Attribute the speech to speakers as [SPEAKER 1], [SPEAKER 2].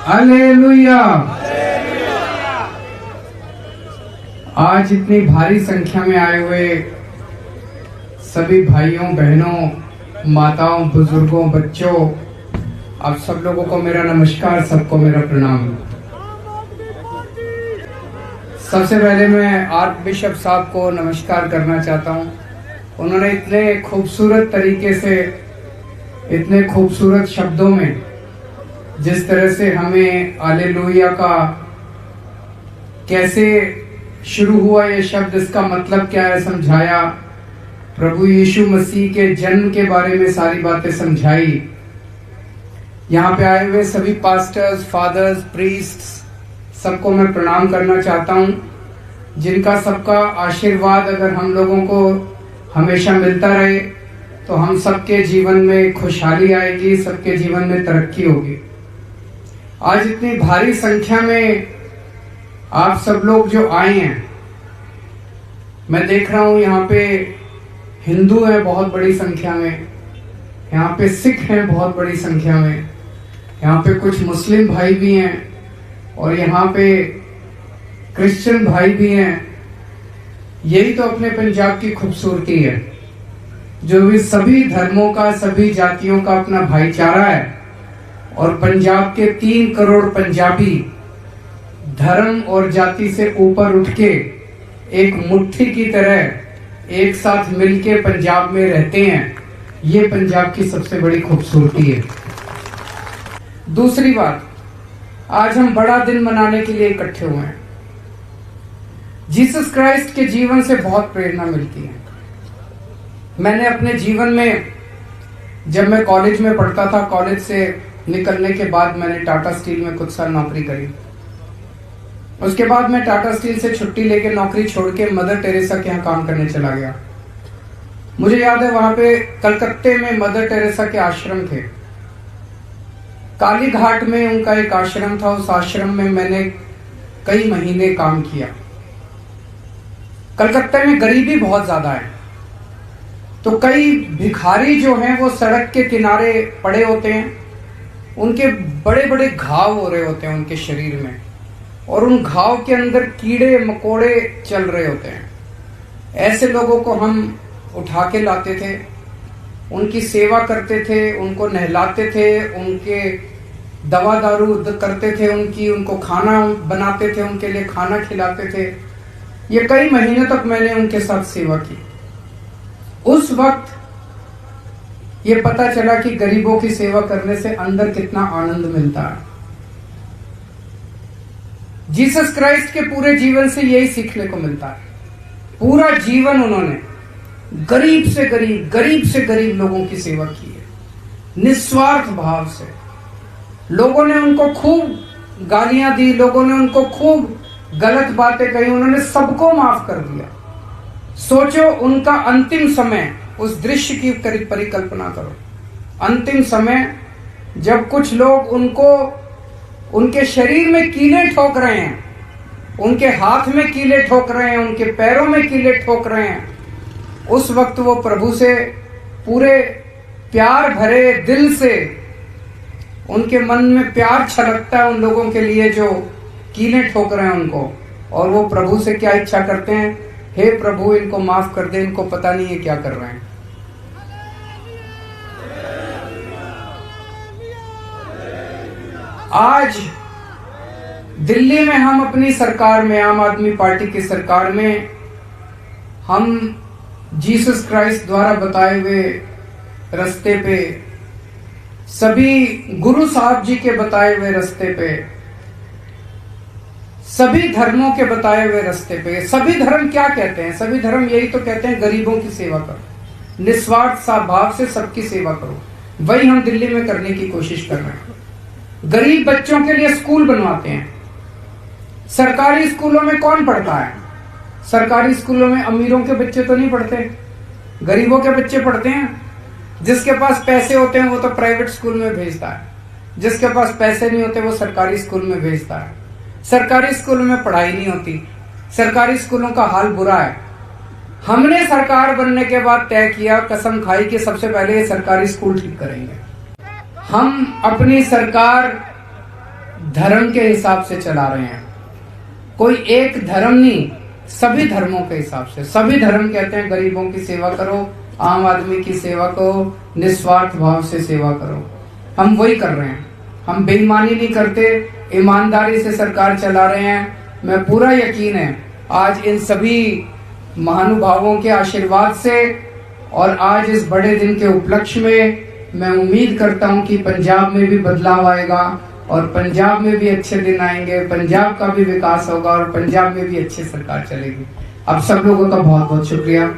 [SPEAKER 1] Hallelujah. आज इतनी भारी संख्या में आए हुए सभी भाइयों बहनों माताओं बुजुर्गों बच्चों आप सब लोगों को मेरा नमस्कार, सबको मेरा प्रणाम। सबसे पहले मैं आर्क बिशप साहब को नमस्कार करना चाहता हूं। उन्होंने इतने खूबसूरत तरीके से इतने खूबसूरत शब्दों में जिस तरह से हमें हालेलुया का कैसे शुरू हुआ ये शब्द, इसका मतलब क्या है समझाया, प्रभु यीशु मसीह के जन्म के बारे में सारी बातें समझाई। यहाँ पे आए हुए सभी पास्टर्स, फादर्स, प्रीस्ट्स सबको मैं प्रणाम करना चाहता हूँ, जिनका सबका आशीर्वाद अगर हम लोगों को हमेशा मिलता रहे तो हम सबके जीवन में खुशहाली आएगी, सबके जीवन में तरक्की होगी। आज इतनी भारी संख्या में आप सब लोग जो आए हैं, मैं देख रहा हूं यहाँ पे हिंदू हैं बहुत बड़ी संख्या में, यहाँ पे सिख हैं बहुत बड़ी संख्या में, यहाँ पे कुछ मुस्लिम भाई भी हैं और यहाँ पे क्रिश्चियन भाई भी हैं। यही तो अपने पंजाब की खूबसूरती है, जो भी सभी धर्मों का सभी जातियों का अपना भाईचारा है। और पंजाब के 3 करोड़ पंजाबी धर्म और जाति से ऊपर उठ के एक मुट्ठी की तरह एक साथ मिलके पंजाब में रहते हैं। ये पंजाब की सबसे बड़ी खूबसूरती है। दूसरी बात, आज हम बड़ा दिन मनाने के लिए इकट्ठे हुए हैं। जीसस क्राइस्ट के जीवन से बहुत प्रेरणा मिलती है। मैंने अपने जीवन में, जब मैं कॉलेज में पढ़ता था, कॉलेज से निकलने के बाद मैंने टाटा स्टील में कुछ साल नौकरी करी। उसके बाद मैं टाटा स्टील से छुट्टी लेके नौकरी छोड़ के मदर टेरेसा के यहाँ काम करने चला गया। मुझे याद है वहां पे कलकत्ते में मदर टेरेसा के आश्रम थे। काली घाट में उनका एक आश्रम था। उस आश्रम में मैंने कई महीने काम किया। कलकत्ते में गरीबी बहुत ज्यादा है, तो कई भिखारी जो हैं वो सड़क के किनारे पड़े होते हैं। उनके बड़े बड़े घाव हो रहे होते हैं उनके शरीर में, और उन घाव के अंदर कीड़े मकोड़े चल रहे होते हैं। ऐसे लोगों को हम उठा के लाते थे, उनकी सेवा करते थे, उनको नहलाते थे, उनके दवा दारू करते थे, उनको खाना बनाते थे, उनके लिए खाना खिलाते थे। ये कई महीने तक मैंने उनके साथ सेवा की। उस वक्त ये पता चला कि गरीबों की सेवा करने से अंदर कितना आनंद मिलता है। जीसस क्राइस्ट के पूरे जीवन से यही सीखने को मिलता है। पूरा जीवन उन्होंने गरीब से गरीब लोगों की सेवा की है, निस्वार्थ भाव से। लोगों ने उनको खूब गालियां दी, लोगों ने उनको खूब गलत बातें कही, उन्होंने सबको माफ कर दिया। सोचो उनका अंतिम समय, उस दृश्य की परिकल्पना करो। अंतिम समय जब कुछ लोग उनको उनके शरीर में कीले ठोक रहे हैं, उनके हाथ में कीले ठोक रहे हैं, उनके पैरों में कीले ठोक रहे हैं, उस वक्त वो प्रभु से पूरे प्यार भरे दिल से, उनके मन में प्यार छलकता है उन लोगों के लिए जो कीले ठोक रहे हैं उनको। और वो प्रभु से क्या इच्छा करते हैं? हे प्रभु, इनको माफ कर दे, इनको पता नहीं है क्या कर रहे हैं। आज दिल्ली में हम अपनी सरकार में, आम आदमी पार्टी की सरकार में, हम जीसस क्राइस्ट द्वारा बताए हुए रास्ते पे, सभी गुरु साहब जी के बताए हुए रास्ते पे, सभी धर्मों के बताए हुए रास्ते पे, सभी धर्म क्या कहते हैं? सभी धर्म यही तो कहते हैं, गरीबों की सेवा करो, निस्वार्थ सा भाव से सबकी सेवा करो। वही हम दिल्ली में करने की कोशिश कर रहे हैं। गरीब बच्चों के लिए स्कूल बनवाते हैं। सरकारी स्कूलों में कौन पढ़ता है? सरकारी स्कूलों में अमीरों के बच्चे तो नहीं पढ़ते, गरीबों के बच्चे पढ़ते हैं। जिसके पास पैसे होते हैं वो तो प्राइवेट स्कूल में भेजता है, जिसके पास पैसे नहीं होते वो सरकारी स्कूल में भेजता है। सरकारी स्कूलों में पढ़ाई नहीं होती, सरकारी स्कूलों का हाल बुरा है। हमने सरकार बनने के बाद तय किया, कसम खाई कि सबसे पहले ये सरकारी स्कूल ठीक करेंगे। हम अपनी सरकार धर्म के हिसाब से चला रहे हैं। कोई एक धर्म नहीं, सभी धर्मों के हिसाब से। सभी धर्म कहते हैं गरीबों की सेवा करो, आम आदमी की सेवा करो, निस्वार्थ भाव से सेवा करो। हम वही कर रहे हैं। हम बेईमानी नहीं करते, ईमानदारी से सरकार चला रहे हैं। मैं पूरा यकीन है आज इन सभी महानुभावों के आशीर्वाद से और आज इस बड़े दिन के उपलक्ष्य में मैं उम्मीद करता हूं कि पंजाब में भी बदलाव आएगा और पंजाब में भी अच्छे दिन आएंगे, पंजाब का भी विकास होगा और पंजाब में भी अच्छी सरकार चलेगी। आप सब लोगों का बहुत बहुत शुक्रिया।